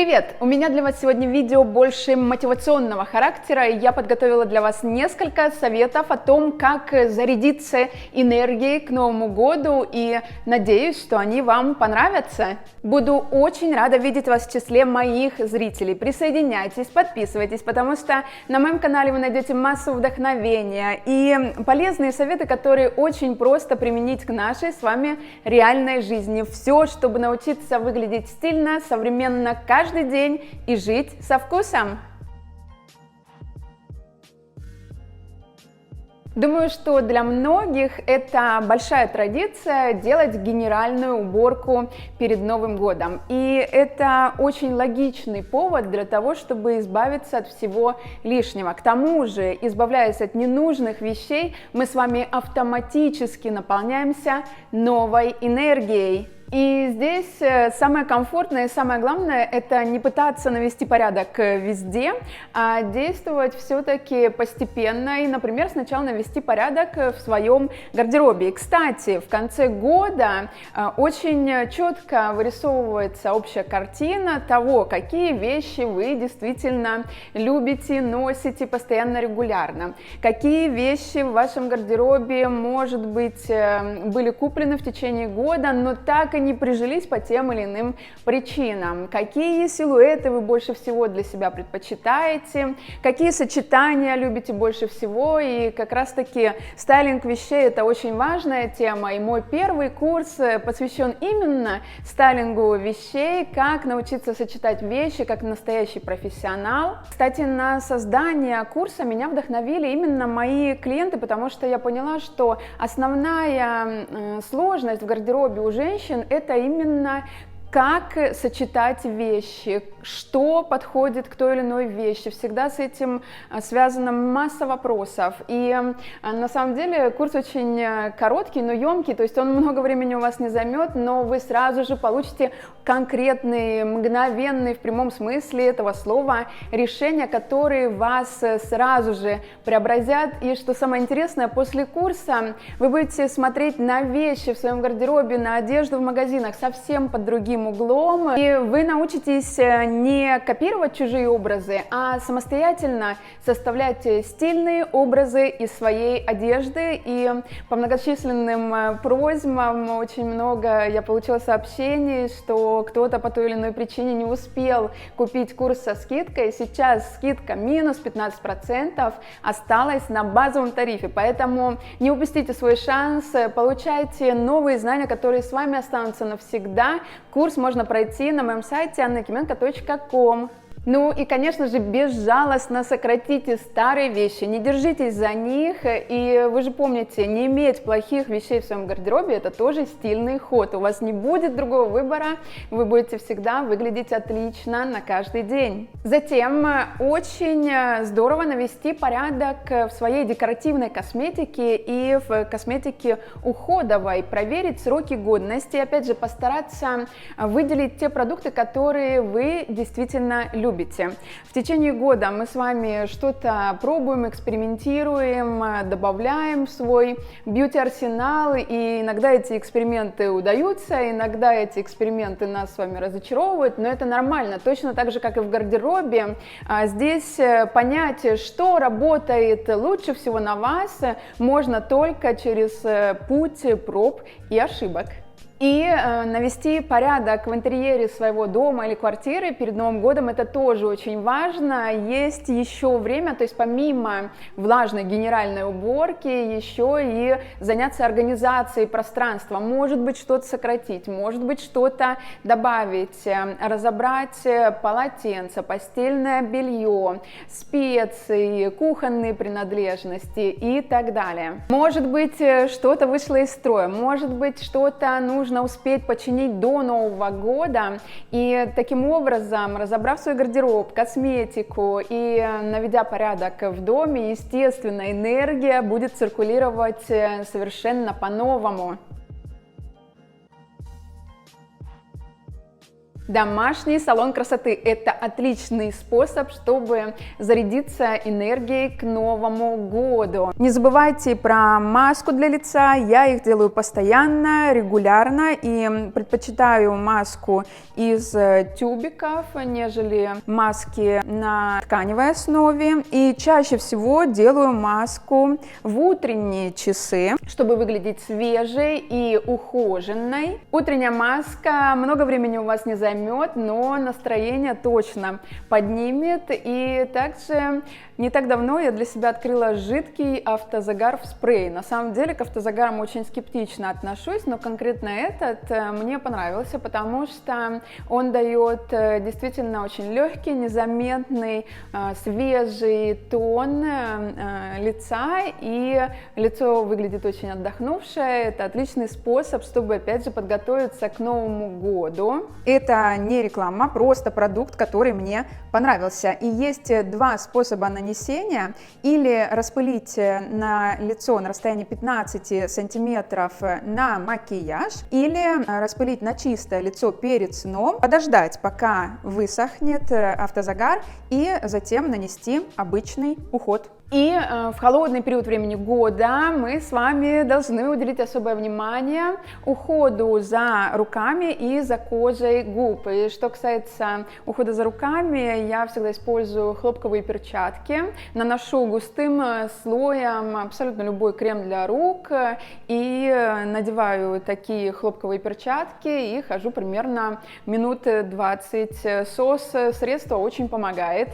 Привет! У меня для вас сегодня видео больше мотивационного характера, и я подготовила для вас несколько советов о том, как зарядиться энергией к Новому году, и надеюсь, что они вам понравятся. Буду очень рада видеть вас в числе моих зрителей. Присоединяйтесь, подписывайтесь, потому что на моем канале вы найдете массу вдохновения и полезные советы, которые очень просто применить к нашей с вами реальной жизни. Все, чтобы научиться выглядеть стильно, современно, каждый день и жить со вкусом. Думаю, что для многих это большая традиция делать генеральную уборку перед Новым годом. И это очень логичный повод для того, чтобы избавиться от всего лишнего. К тому же, избавляясь от ненужных вещей, мы с вами автоматически наполняемся новой энергией. И здесь самое комфортное и самое главное – это не пытаться навести порядок везде, а действовать все-таки постепенно и, например, сначала навести порядок в своем гардеробе. И, кстати, в конце года очень четко вырисовывается общая картина того, какие вещи вы действительно любите, носите постоянно, регулярно, какие вещи в вашем гардеробе, может быть, были куплены в течение года, но так и не прижились по тем или иным причинам, какие силуэты вы больше всего для себя предпочитаете, какие сочетания любите больше всего, и как раз таки стайлинг вещей — это очень важная тема, и мой первый курс посвящен именно стайлингу вещей, как научиться сочетать вещи как настоящий профессионал. Кстати, на создание курса меня вдохновили именно мои клиенты, потому что я поняла, что основная сложность в гардеробе у женщин — это именно как сочетать вещи, что подходит к той или иной вещи. Всегда с этим связана масса вопросов. И на самом деле курс очень короткий, но емкий, то есть он много времени у вас не займет, но вы сразу же получите конкретные, мгновенные в прямом смысле этого слова решения, которые вас сразу же преобразят. И что самое интересное, после курса вы будете смотреть на вещи в своем гардеробе, на одежду в магазинах совсем под другим углом, и вы научитесь не копировать чужие образы, а самостоятельно составлять стильные образы из своей одежды. И по многочисленным просьбам очень много я получила сообщений, что кто-то по той или иной причине не успел купить курс со скидкой. Сейчас скидка минус 15% осталась на базовом тарифе, поэтому не упустите свой шанс, получайте новые знания, которые с вами останутся навсегда. Курс можно пройти на моем сайте annakimenko.com. Ну и, конечно же, безжалостно сократите старые вещи, не держитесь за них, и вы же помните, не иметь плохих вещей в своем гардеробе — это тоже стильный ход, у вас не будет другого выбора, вы будете всегда выглядеть отлично на каждый день. Затем очень здорово навести порядок в своей декоративной косметике и в косметике уходовой, проверить сроки годности, опять же постараться выделить те продукты, которые вы действительно любите. В течение года мы с вами что-то пробуем, экспериментируем, добавляем в свой бьюти-арсенал, и иногда эти эксперименты удаются, иногда эти эксперименты нас с вами разочаровывают, но это нормально, точно так же, как и в гардеробе. Здесь понять, что работает лучше всего на вас, можно только через путь проб и ошибок. И навести порядок в интерьере своего дома или квартиры перед Новым годом — это тоже очень важно. Есть еще время, то есть помимо влажной генеральной уборки, еще и заняться организацией пространства. Может быть, что-то сократить, может быть, что-то добавить, разобрать полотенца, постельное белье, специи, кухонные принадлежности и так далее. Может быть, что-то вышло из строя, может быть, что-то нужно успеть починить до Нового года, и таким образом, разобрав свой гардероб, косметику и наведя порядок в доме, естественно, энергия будет циркулировать совершенно по-новому. Домашний салон красоты – это отличный способ, чтобы зарядиться энергией к Новому году. Не забывайте про маску для лица, я их делаю постоянно, регулярно и предпочитаю маску из тюбиков, нежели маски на тканевой основе. И чаще всего делаю маску в утренние часы, чтобы выглядеть свежей и ухоженной. Утренняя маска много времени у вас не займет, но настроение точно поднимет. И также не так давно я для себя открыла жидкий автозагар в спрей. На самом деле к автозагарам очень скептично отношусь, но конкретно этот мне понравился, потому что он дает действительно очень легкий, незаметный, свежий тон лица, и лицо выглядит очень отдохнувшее. Это отличный способ, чтобы опять же подготовиться к Новому году. Это не реклама, просто продукт, который мне понравился. И есть два способа нанесения: или распылить на лицо на расстоянии 15 сантиметров на макияж, или распылить на чистое лицо перед сном, подождать, пока высохнет автозагар, и затем нанести обычный уход. И в холодный период времени года мы с вами должны уделить особое внимание уходу за руками и за кожей губ. И что касается ухода за руками, я всегда использую хлопковые перчатки, наношу густым слоем абсолютно любой крем для рук и надеваю такие хлопковые перчатки и хожу примерно минут 20. SOS-средство очень помогает.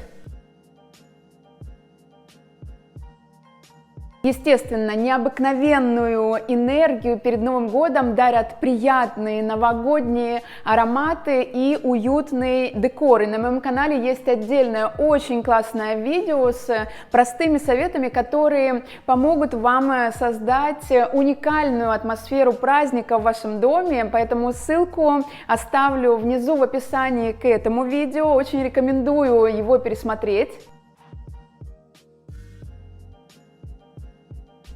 Естественно, необыкновенную энергию перед Новым годом дарят приятные новогодние ароматы и уютный декор. И на моем канале есть отдельное очень классное видео с простыми советами, которые помогут вам создать уникальную атмосферу праздника в вашем доме. Поэтому ссылку оставлю внизу в описании к этому видео. Очень рекомендую его пересмотреть.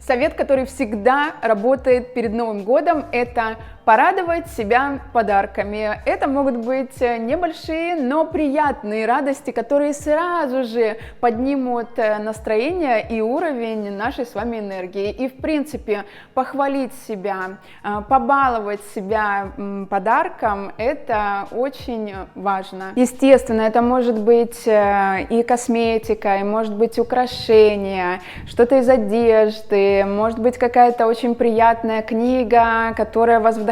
Совет, который всегда работает перед Новым годом, это порадовать себя подарками. Это могут быть небольшие, но приятные радости, которые сразу же поднимут настроение и уровень нашей с вами энергии. И, в принципе, похвалить себя, побаловать себя подарком – это очень важно. Естественно, это может быть и косметика, и может быть украшения, что-то из одежды, может быть какая-то очень приятная книга, которая вас вдохновит,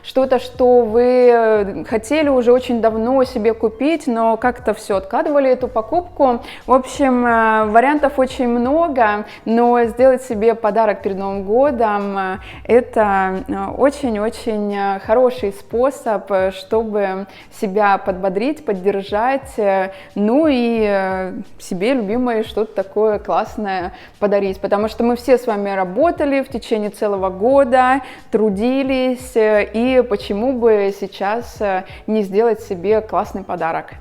что-то, что вы хотели уже очень давно себе купить, но как-то все откладывали эту покупку. В общем, вариантов очень много, но сделать себе подарок перед Новым годом – это очень-очень хороший способ, чтобы себя подбодрить, поддержать, ну и себе любимое что-то такое классное подарить, потому что мы все с вами работали в течение целого года, трудились, и почему бы сейчас не сделать себе классный подарок.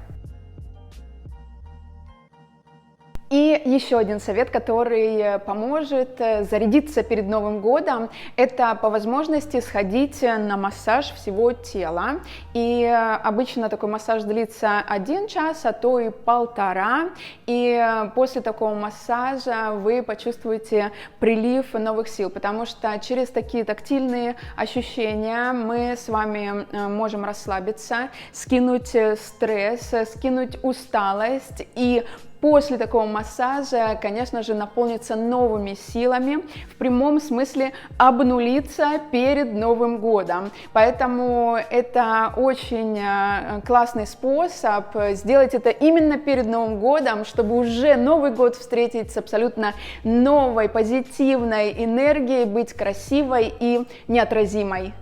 И еще один совет, который поможет зарядиться перед Новым годом, это по возможности сходить на массаж всего тела. И обычно такой массаж длится 1 час, а то и 1,5. И после такого массажа вы почувствуете прилив новых сил, потому что через такие тактильные ощущения мы с вами можем расслабиться, скинуть стресс, скинуть усталость, и после такого массажа, конечно же, наполниться новыми силами, в прямом смысле обнулиться перед Новым годом. Поэтому это очень классный способ сделать это именно перед Новым годом, чтобы уже Новый год встретить с абсолютно новой, позитивной энергией, быть красивой и неотразимой.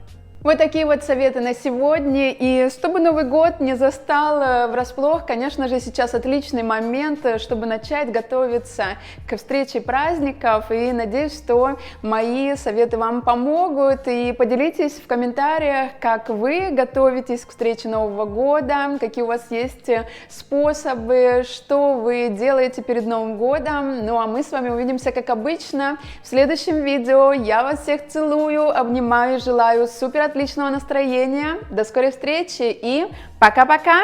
Вот такие вот советы на сегодня. И чтобы Новый год не застал врасплох, конечно же, сейчас отличный момент, чтобы начать готовиться к встрече праздников. И надеюсь, что мои советы вам помогут. И поделитесь в комментариях, как вы готовитесь к встрече Нового года, какие у вас есть способы, что вы делаете перед Новым годом. Ну а мы с вами увидимся, как обычно, в следующем видео. Я вас всех целую, обнимаю, желаю супер отличного настроения, до скорой встречи и пока-пока!